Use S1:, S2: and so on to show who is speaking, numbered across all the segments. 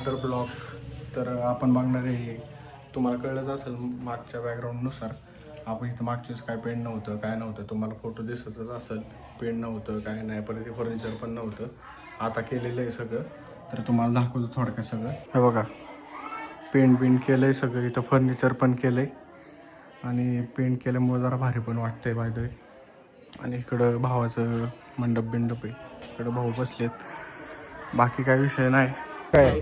S1: Another blog. तर आपण बघणार आहे, तुम्हाला कळलंच असेल मागच्या बॅकग्राऊंडनुसार. आपण इथं मागच्या वेळेस काय पेंट नव्हतं, काय नव्हतं, तुम्हाला फोटो दिसतच असेल. पेंट नव्हतं, काय नाही, परत ते फर्निचर पण नव्हतं. आता केलेलं आहे सगळं, तर तुम्हाला दाखवतो थोडक्यात सगळं. हे बघा, पेंट केलं आहे सगळं, इथं फर्निचर पण केलं आहे आणि पेंट केल्यामुळे जरा भारी पण वाटतंय बाय द वे. आणि इकडं भावाचं मंडप आहे, इकडं भाऊ बसलेत. बाकी काय विषय नाही. काय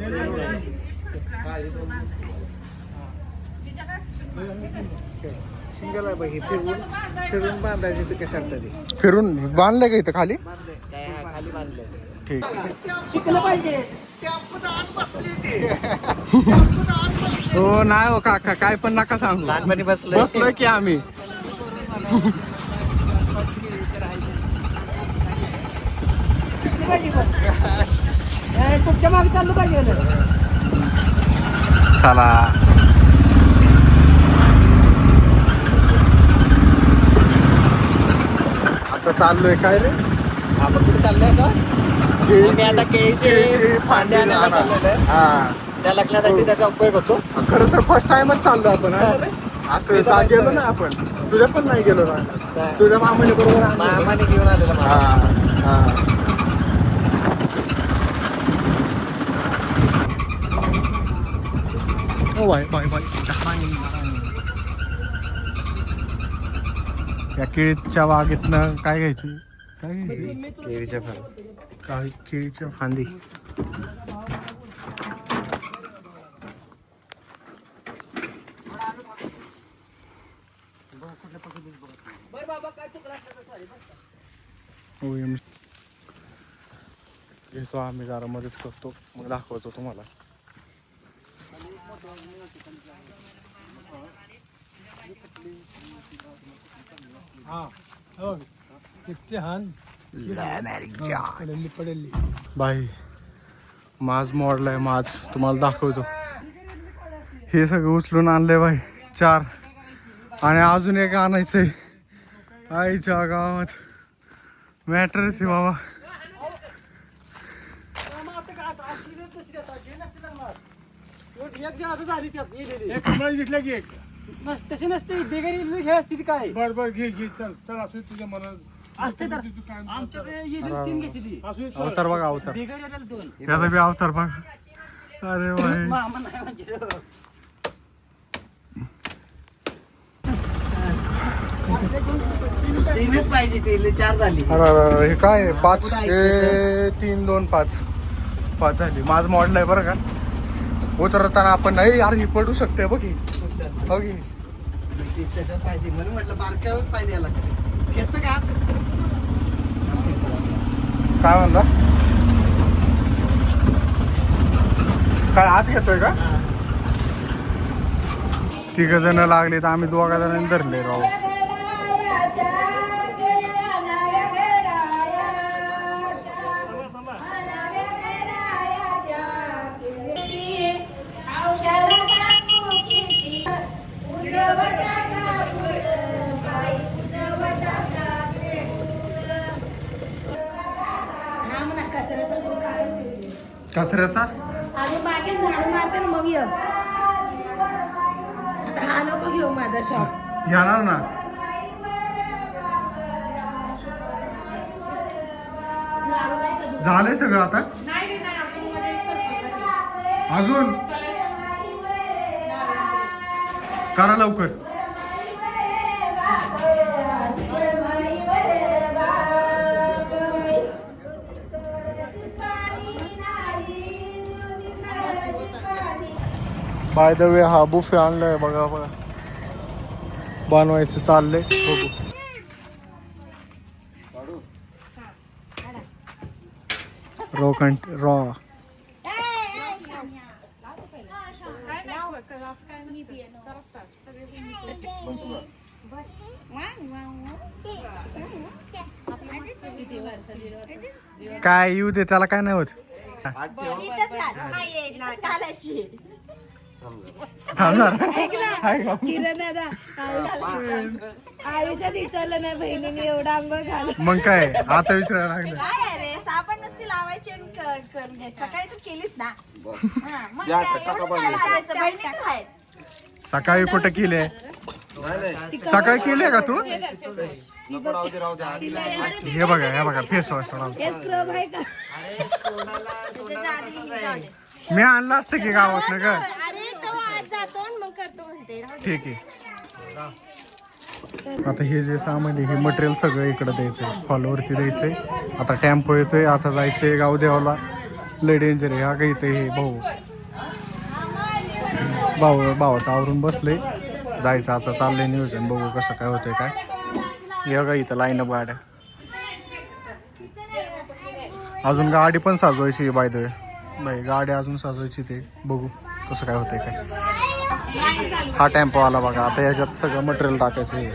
S2: सिंगल आहे बाई, फिरून बांधायचे ते कशाला तरी.
S1: फिरून बांधलं का इथं खाली?
S2: खाली बांधले.
S1: ठीक.
S3: शिकलं पाहिजे.
S1: हो नाही हो काका, काय पण नका सांगू.
S2: लहानपणी बसलोय
S1: की आम्ही.
S3: शिकलं पाहिजे पण. तुमच्या मागे चाललं पाहिजे.
S1: चला आता चाललोय. काय रे
S2: आपण कुठे चाललोय आता? मी आता केळीचे फांदे आणायला चाललेलो आहे.
S1: हा,
S2: त्या लग्नासाठी त्याचा उपयोग होतो.
S1: खरं तर फर्स्ट टाइमच चाललो आपण. असं जा गेलो ना आपण, तुझ्या पण नाही गेलो ना, तुझ्या मामाने बरोबर आणलं.
S2: मामाने घेऊन आलेला
S1: हा
S2: मला.
S1: हा. ओ बाय बाय बाय. या केळीच्या बागेतनं काय घ्यायची? काय घ्यायची?
S2: केळीच्या फांद्या.
S1: काय? केळीच्या फांदी. घेतो आम्ही, जरा मदत करतो, मग दाखवतो तुम्हाला. बाई माज मोडलाय, माज तुम्हाला दाखवतो. हे सगळं उचलून आणलंय बाई, 4. आणि अजून एक आणायचंय आईच्या गावात. मॅटरच आहे बाबा.
S3: तशी नसते बेगरी हे असते काय.
S4: बर घे चल चल. असू तुझ्या मनात
S3: असते तर आमच्याकडे 3 घेतली.
S1: अवतार बघा, अवतार.
S3: बेगरी 2.
S1: याचा बी अवतार बघा. अरे बाई,
S3: मामा नाही म्हणजे.
S2: तीनच पाहिजे, ते 4 झाली.
S1: अरे हे काय 5? 3 2 5 5 झाली. माझ मॉडल आहे बरं का. उतरताना आपण नाही यार, ही पडू शकते बघ.
S2: त्याच्यात पाहिजे म्हणून म्हटलं बारक्यावरच पाहिजे याला. केस का
S1: काय म्हणला? काय आत घेतोय का? 3 जण लागले तर आम्ही 2 जणांनी धरले राव. कचऱ्याचा
S5: आणि मागे झाडू मारते ना मग ये. आता हा नको घेऊ माझा शॉप.
S1: घेणार ना. झालंय सगळं आता.
S5: नाही नाही अजून मध्ये एक स्वयंपाक
S1: अजून करा लवकर. बाय द वे हा बुफे आणलाय बघा बघा. बनवायचं चाललंय, बघू. रॉ काय येऊ दे, त्याला काय नाही होत.
S5: किरण दादा आयुष्यात विचारलं नाही बहिणीने एवढा आंघोळ घाल.
S1: मग काय आता विचारायला लागलं.
S6: साबण नसती लावायची आणि करून घ्यायची. सकाळी तू केलीस ना. हा, मग
S2: या,
S6: काय,
S2: टाका
S6: एवढं काय लागायचं? बहिणी तर आहेत.
S1: सकाळी कुठं केले
S2: नाही
S1: सकाळी केले का तू
S2: नको राहू दे आधी
S1: हे बघा फेस वॉश
S5: हे स्क्रब आहे का?
S6: त्याच्या आधी जाऊ दे.
S1: मी आणलं असतं की गावात ग
S5: अरे तो आज जातो आणि मग करतो म्हणते. राहू दे.
S1: ठीक आहे आता हे जे सामान आहे हे मटेरियल सगळं इकडं द्यायचंय हॉलवरती द्यायचंय. आता टेम्पो येतोय आता जायचंय गावदेवाला. लय डेंजर आहे. हा काही इथे हे भावाचं आवरून बसले जायचं आता चाललंय नियोजन. बघू कसं काय होतंय काय. हे बघा इथं लाईन अप गाड्या. अजून गाडी पण साजवायची बाय द वे. बाई गाडी अजून साजवायची ते बघू कसं काय होतंय काय. हा टेम्पो आला बघा. आता याच्यात सगळं मटेरियल टाकायचं आहे.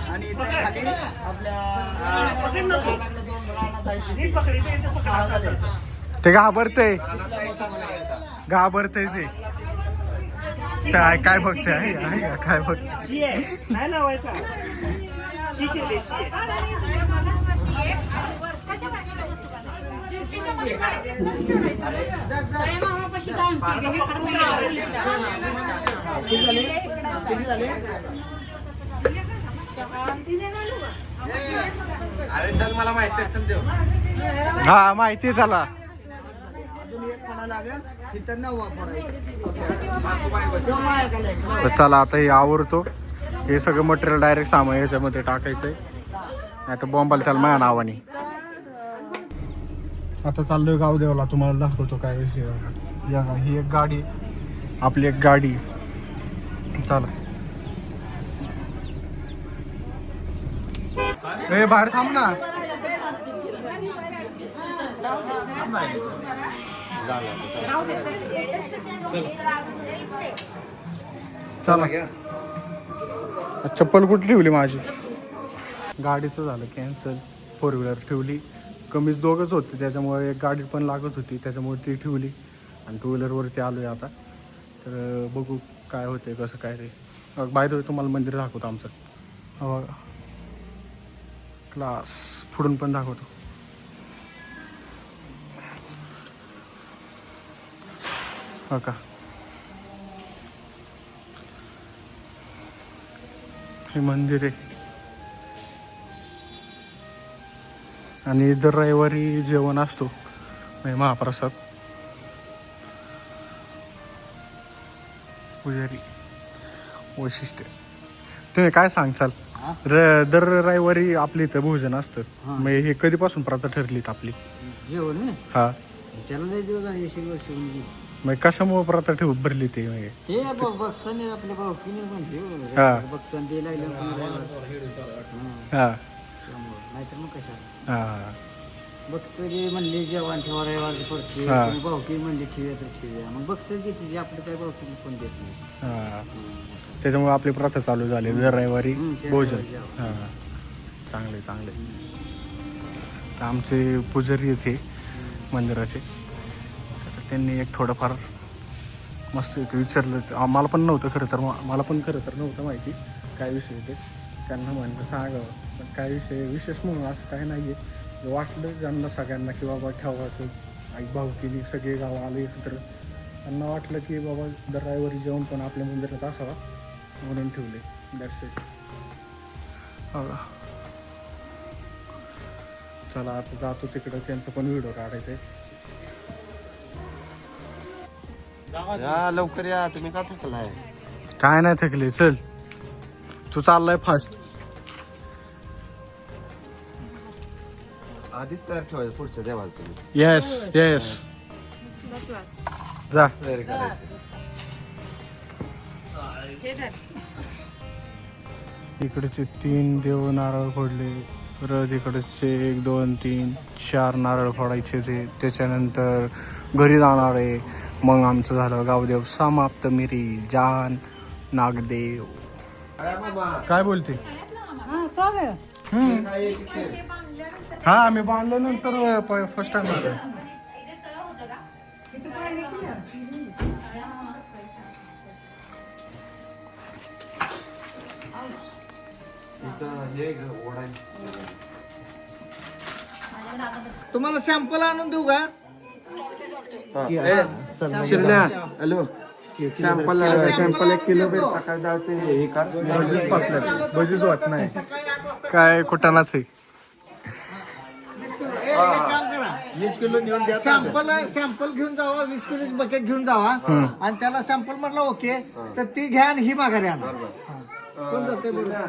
S2: आणि इथे खाली आपल्या
S1: ते घाबरतय ते काय बघते काय बघ
S3: नाही लावायचा
S2: अरे चल मला माहिती आहे, चल देऊ.
S1: हा माहिती आहे त्याला. तर चला आता हे आवरतो. हे सगळं मटेरियल डायरेक्ट सामान याच्यामध्ये टाकायचंय नाही तर बॉम्बाला त्याला माझ्या नावाने. आता चाललोय गावदेवाला. तुम्हाला दाखवतो काय विषय. या ही एक गाडी आपली एक गाडी. चला ए बाहेर थांब ना. चला चप्पल कुठे ठेवली माझी. गाडीचं झालं कॅन्सल. 4 व्हीलर ठेवली. कमीच दोघंच होते त्याच्यामुळे एक गाडी पण लागत होती त्याच्यामुळे ती ठेवली आणि 2 व्हीलरवरती आलोय आता. तर बघू काय होते कसं काय ते. बाय द वे तुम्हाला मंदिर दाखवतो आमचं. क्लास पुढून पण दाखवतो. हो का हे मंदिर आहे. आणि दर रविवारी जेवण असतो म्हणजे महाप्रसाद. पुजारी वैशिष्ट्य तुम्ही काय सांगचाल. दर रविवारी आपली इथं भोजन असतं. मग हे कधीपासून प्रथा ठरलीत आपली.
S3: जेवण
S1: हा
S3: त्याला नाही दिवस आहे 100 वर्ष म्हणजे
S1: मग कशामुळे प्रथा ठेवून भरली ते म्हणजे.
S3: ते बघताना आपल्या भावकीने म्हणते
S1: हा
S3: बघताना ते लागलं
S1: हा
S3: नाहीतर मग कशा
S1: हा
S3: बघतो जे म्हणले जेवण ठेवा रविवारची पडते
S1: हा.
S3: भावकी म्हणले ठेवूया तर ठेवूया मग बघतो घेते आपलं काय भावकी कोण देत नाही.
S1: हा त्याच्यामुळे आपली प्रथा चालू झाली दर रविवारी
S3: ते
S1: भोजन.
S3: जेवण.
S1: हा चांगले तर आमचे पुजारी येते मंदिराचे. तर त्यांनी एक थोडंफार मस्त एक विचारलं. मला पण नव्हतं खरं तर नव्हतं माहिती काय विषय ते. त्यांना म्हणलं सांगावं पण काय विशेष म्हणून असं काही नाही आहे. वाटलं ज्यांना सगळ्यांना की बाबा ठेवायचं आई भाऊकीने सगळे गाव आले एकत्र. त्यांना वाटलं की बाबा दर रविवारी जेवण पण आपल्या मंदिरात असावा म्हणून ठेवले. That's it. चला आता जातो तिकडं त्यांचं पण व्हिडिओ काढायचं आहे.
S2: या लवकर या. तुम्ही का थकलाय.
S1: काय नाही थकले. चल तू चाललाय फास्ट.
S2: आधीच तयार ठेवायचं पुढच्या देवाला तुम्ही.
S1: येस जा.
S2: तयारी करायची.
S1: इकडचे 3 देव नारळ फोडले. परत इकडचे 1 2 3 4 नारळ फोडायचे ते. त्याच्यानंतर घरी जाणार आहे. मग आमचं झालं गावदेव समाप्त. मिरी जान नागदेव. काय बोलते. हा आम्ही बांधल्यानंतर फर्स्ट टाइम आलं.
S2: तुम्हाला सॅम्पल आणून देऊ का?
S7: हॅलो सॅम्पल 1 किलो सकाळी द्यायचे हे कर
S1: बजीच वाट नाही काय कुठानाच आहे.
S2: 20 किलो नेऊन द्या. सॅम्पल घेऊन जावा, 20 किलोची बकेट घेऊन जावा आणि त्याला सॅम्पल म्हटलं ओके तर ती घ्या आणि ही माघारी आणा. कोण जाते बरोबर?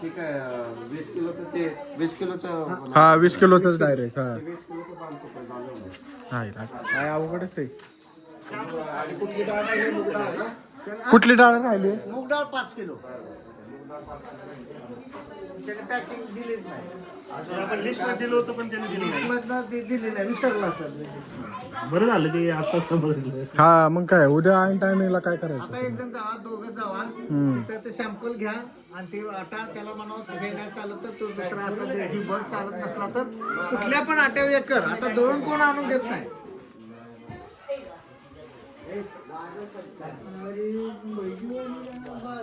S7: ठीक आहे 20 किलोचं ते 20 किलोचं
S1: हा 20 किलोच डायरेक्ट. हा
S7: 20 किलोचं बांधतो
S1: काय अवघडच आहे.
S7: आणि कुठली डाळ आहे मूग डाळ ना?
S1: कुठली डाळ राहिली?
S2: मूग डाळ 5 किलो. त्याने पॅकिंग दिलीच नाही.
S4: आपण लिस्ट मध्ये दिलं होतं पण त्याने दिलं नाही.
S2: मधनं ती दिली नाही, विसरला सर.
S4: बरं झालं की आता समजलं.
S1: हा मग काय उद्या ऐन टायमिंगला काय करायचं?
S2: आता एक जण जावा, दोघं जावा, तिथं ते सॅम्पल घ्या आणि ते आटा त्याला म्हणावं हे नाही चालत तर तो दुसरा आटा दे. ही बघ चालत नसला तर कुठल्या पण आट्यावर एक कर. आता दळून कोण आणून देत नाही.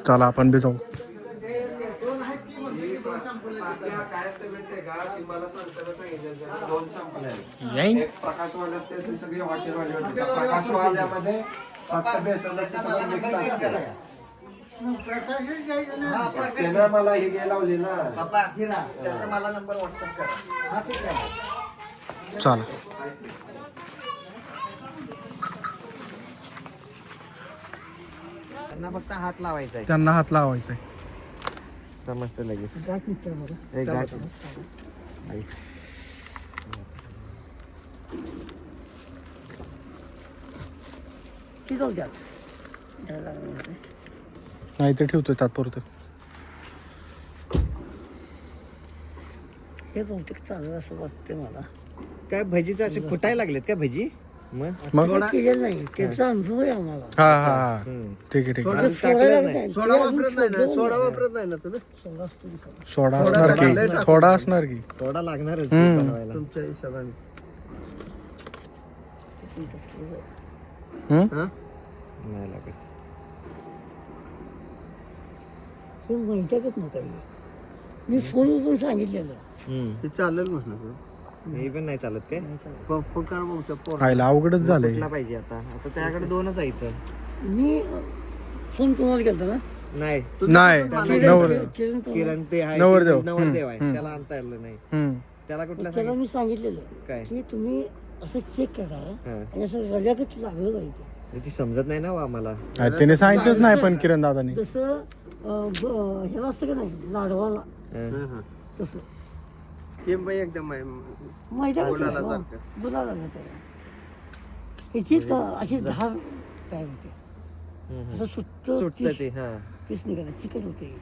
S1: चला आपण बी जाऊ.
S7: काय असतं माहितीये का की मला सांगताना सांगितलं 2 सॅम्पल आहेत. एक प्रकाशवाले असते ते सगळे हॉटेलवाले होते. प्रकाशवाल्यामध्ये फक्त बेसन असते सगळं मिक्स असते. त्यानं मला हे घ्यायला लावली ना.
S2: बाबा हिरा त्याचा मला नंबर व्हॉट्सअप करा. हा ठीक आहे.
S1: चला
S2: त्यांना फक्त हात लावायचा आहे.
S1: त्यांना हात लावायचा आहे.
S2: समजतं लगेच. एक गाठ.
S1: नाही ते ठेवतोय तात्पुरतं.
S3: हे बहुतेक चांगलं असं वाटते मला.
S2: काय भजीचं असे फुटायला लागलेत का भजी?
S1: मग
S3: केलं नाही, त्याचा अनुभव आहे आम्हाला.
S1: हा हा हा ठीक आहे ठीक आहे.
S2: टाकलंच नाही. सोडा वापरत नाही ना? सोडा वापरत नाही ना तुम्ही?
S1: सोडा असणार की थोडा असणार की.
S2: सोडा लागणारच बनवायला.
S7: तुमच्या हिशोबाने
S2: नाही लागत.
S3: हे माहितीच ना काही. मी फोनवर पण सांगितलेलं.
S7: ते चालेल म्हटलं.
S2: हे पण नाही चालत काय?
S1: खायला अवघडच झालंय.
S2: कुठला पाहिजे आता? आता त्याकडे 2च आहे इथं.
S3: मी फोन तुम्हाला केलता ना?
S2: नाही
S1: नाही नवर
S2: किरण ते आहे
S1: नवरदेव.
S2: नवरदेव आहे त्याला आणता आलं नाही. त्याला कुठला
S3: त्याला मी सांगितलेलं
S2: काय?
S3: की तुम्ही असं चेक करा आणि असं रजाकच लागलं पाहिजे.
S2: ती समजत नाही ना आम्हाला.
S1: त्याने सांगितलंच नाही पण किरण दादानी.
S3: जसं ह्याला असतं का नाही लाडवाला तसं
S7: एकदम
S3: माहिती आहे बोलायला ह्याची अशी धार तयार होते. असं
S2: सुटत ते. हा
S3: तीच निघाला चिकन होते.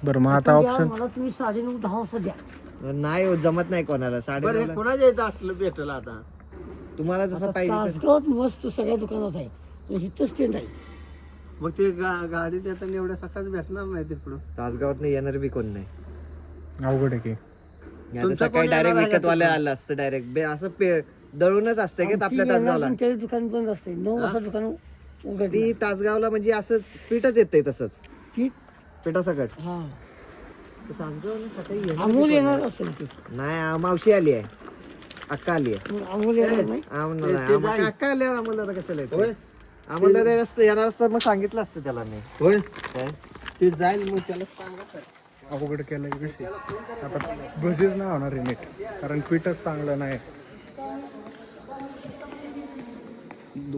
S1: बरं मग आता ऑप्शन
S3: मला तुम्ही 9:30-10 वाजता द्या.
S2: नाही हो, जमत नाही कोणाला. 9:30
S7: कोणाच्या इथं असलं भेटलं आता.
S2: तुम्हाला जसं पाहिजे तसं.
S3: तासगावात मस्त सगळ्या दुकानात आहे पण इथंच ते नाही.
S7: मग ते गाडी देताना एवढ्या सकाळी भेटणार नाही तिकडून.
S2: तासगावात नाही येणार बी कोण नाही.
S1: अवघड आहे की.
S2: आता सकाळी डायरेक्ट विकतवाले आलं असतं. डायरेक्ट असं दळूनच असतं की आपल्या तासगावला.
S3: त्याचं दुकान बंद असते 9 वाजता दुकान उघड.
S2: ती तासगावला म्हणजे असंच पीठच येतंय तसंच पिठासकट.
S3: हा
S2: तासगावला सकाळी
S3: अमोल येणार असेल ते.
S2: नाही मावशी आली आहे. अक्का आली आहे.
S3: मग अमोल येणार नाही.
S2: अक्का आल्यावर आम्हाला आता कशाला येतं? आम्हाला येणार असतं मग सांगितलं असतं त्याला मी.
S7: होय
S2: काय
S7: ते जाईल मग त्याला सांगा.
S1: अवघड केलं की कशी आता भजीच नाही होणार आहे नीट कारण पीठच चांगलं नाही.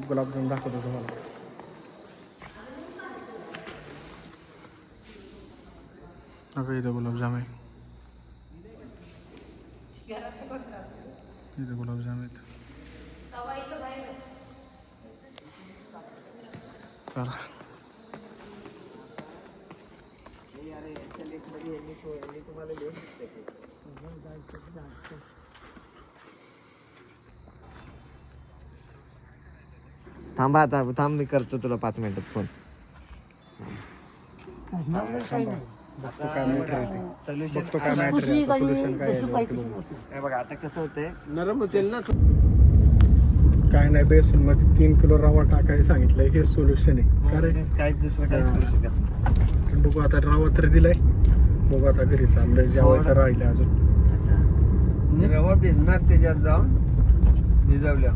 S1: गुलाबजाम दाखवतो तुम्हाला. इथं गुलाबजाम आहे. इथं गुलाबजाम आहेत. चला
S2: थांबा आता थांब मी करतो तुला 5 मिनिटात फोन.
S3: खुशी आणि
S2: बघा आता कसं होतंय
S7: नरम होतील ना.
S1: काय नाही, बेसन मध्ये 3 किलो रवा टाकायला सांगितलंय, हे सोल्युशन आहे. का रे?
S2: काहीच दुसरं काहीच करू शकत नाही.
S1: तर बघू आता, रवा तर दिलाय, बघू आता घरी चाललंय, जेवायचं राहिलं अजून.
S2: ते रवा भिजणार त्याच्यात जाऊन भिजवल्या.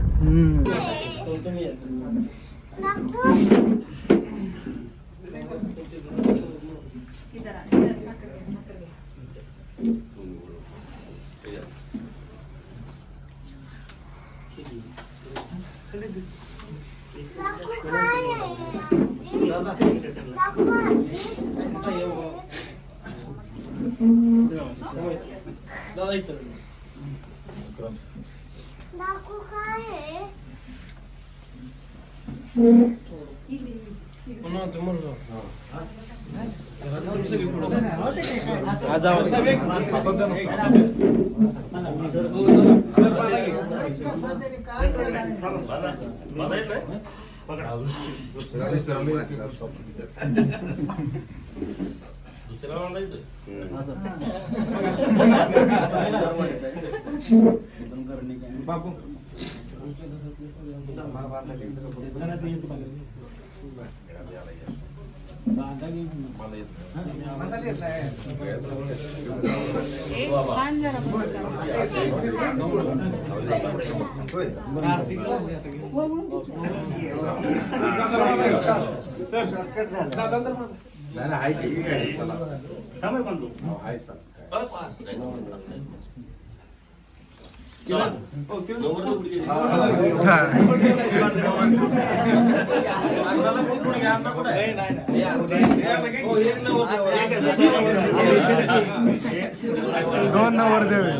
S1: दोन नवर देवे.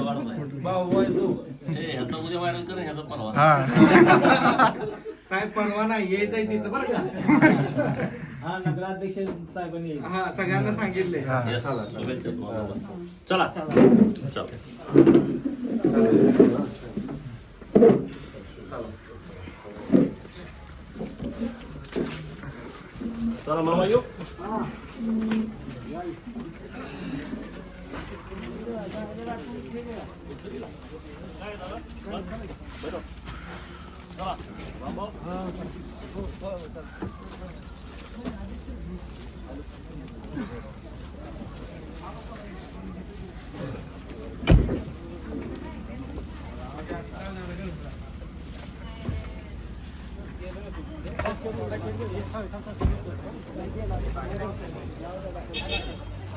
S2: साहेब परवा नाही यायचंय तिथं बरं का.
S3: हा नगराध्यक्ष साहेबांनी
S2: हा सगळ्यांना सांगितले.
S4: चला चला मामा येऊ.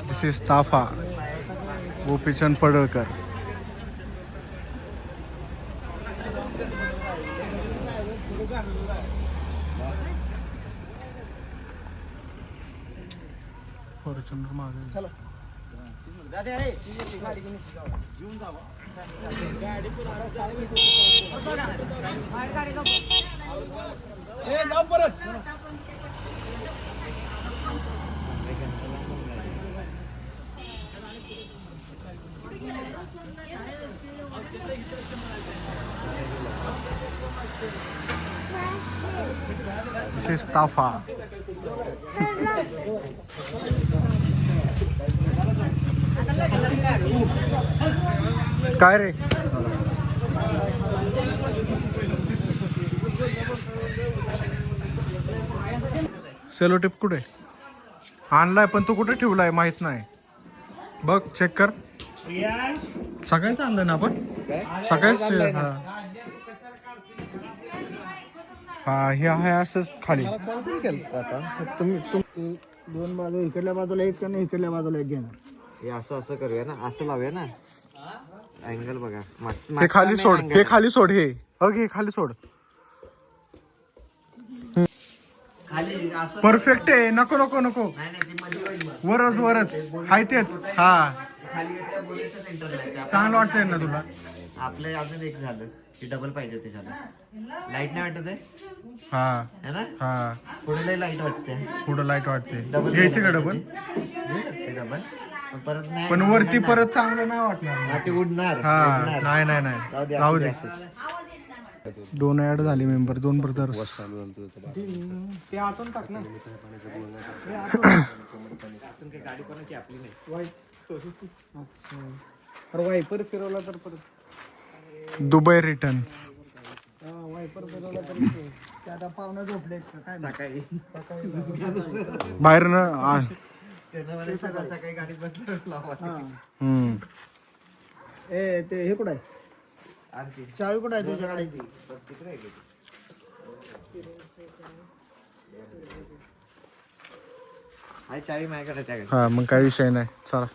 S1: दिस इज ताफा, गोपीचंद पडळकर. फॉर्च्युनर मागे. चला दिस इज ताफा. काय रे? सेलो टिप कुठे आणलाय, पण तो कुठे ठेवलाय माहित नाही. बघ, चेक कर. सकाळीच आणलं ना आपण, सकाळीच. हा हे आहे असंच खाली.
S2: आता तुम्ही दोन बाजू, इकडल्या बाजूला एक आणि इकडल्या बाजूला एक घेणार. हे असं असं करूया ना, असं लावूया ना. अँगल बघा.
S1: हे खाली सोड, हे खाली सोड, हे हे खाली सोड.
S2: खाली असं
S1: परफेक्ट आहे. नको नको नको,
S2: नाही नाही ते मध्ये होईल मग.
S1: वरच वरच हाय तेच. हा
S2: खाली त्या बोलीचं सेंटर नाही.
S1: चांगलं वाटतंय ना तुला?
S2: आपलं अजून एक झालं की डबल पाहिजे ते झालं. लाईट नाही वाटत आहे
S1: हा
S2: है ना.
S1: हा,
S2: पुढे लाईट वाटते.
S1: पुढं लाईट वाटते.
S2: डबल
S1: घ्यायची का डबल?
S2: डबल परत नाही.
S1: पण वरती परत चांगलं नाही वाटणार.
S2: हा, ते उडणार.
S1: हा
S2: उडणार.
S1: नाही नाही नाही,
S2: राहू दे,
S1: राहू
S2: असू
S1: दे.
S2: दे, असू दे.
S1: 2 ऍड झाली मेंबर, 2 ब्रदर्स.
S2: ते आतून टाक ना. आतून काही गाडी कोणाची आपली नाही. वायपर फिरवला तर परत
S1: दुबई रिटर्न्स.
S2: वायपर फिरवला तरी ते आता पाहुणं झोपले काय सकाळी
S1: बाहेरनं
S2: ते सकाळी सकाळी गाडीत बसलं
S3: ए ते हे कुठं आहे चावी कुठं आहे तुझ्या गाडीची
S2: चावी माझ्याकडे त्या
S1: हा मग काही विषय नाही चला